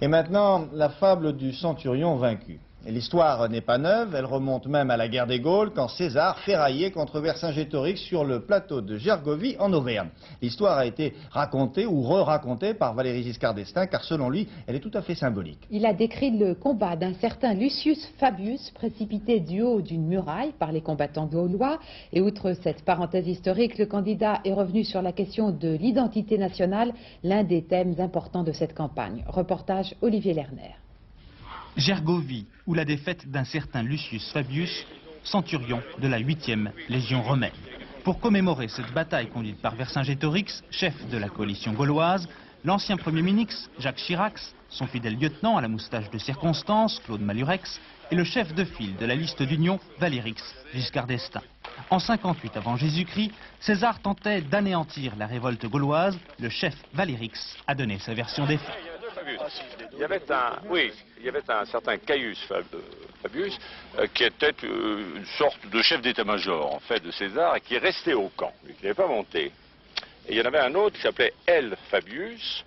Et maintenant, la fable du centurion vaincu. Et l'histoire n'est pas neuve, elle remonte même à la guerre des Gaules, quand César ferraillait contre Vercingétorix sur le plateau de Gergovie en Auvergne. L'histoire a été racontée ou re-racontée par Valéry Giscard d'Estaing, car selon lui, elle est tout à fait symbolique. Il a décrit le combat d'un certain Lucius Fabius, précipité du haut d'une muraille par les combattants gaulois. Et outre cette parenthèse historique, le candidat est revenu sur la question de l'identité nationale, l'un des thèmes importants de cette campagne. Reportage Olivier Lerner. Gergovie, ou la défaite d'un certain Lucius Fabius, centurion de la 8e Légion romaine. Pour commémorer cette bataille conduite par Vercingétorix, chef de la coalition gauloise, l'ancien Premier ministre, Jacques Chirac, son fidèle lieutenant à la moustache de circonstance, Claude Malurex, et le chef de file de la liste d'union, Valéry Giscard d'Estaing. En 58 avant Jésus-Christ, César tentait d'anéantir la révolte gauloise. Le chef Valéry a donné sa version des faits. Il y avait un certain Caius Fabius qui était une sorte de chef d'état-major en fait de César et qui est resté au camp, et qui n'est pas monté. Et il y en avait un autre qui s'appelait L. Fabius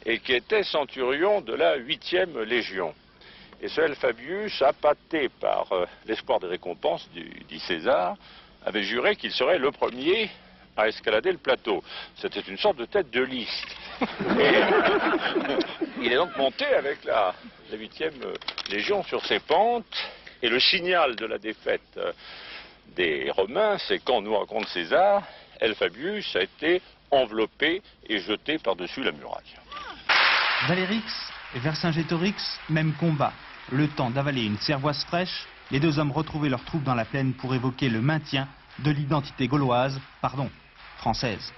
et qui était centurion de la 8e Légion. Et ce L. Fabius, appâté par l'espoir des récompenses, dit César, avait juré qu'il serait le premier à escalader le plateau. C'était une sorte de tête de liste. Et il est donc monté avec la 8e Légion sur ses pentes. Et le signal de la défaite des Romains, c'est quand nous raconte César, L. Fabius a été enveloppé et jeté par-dessus la muraille. Valéry et Vercingétorix, même combat. Le temps d'avaler une cervoise fraîche, les deux hommes retrouvaient leurs troupes dans la plaine pour évoquer le maintien de l'identité gauloise, française.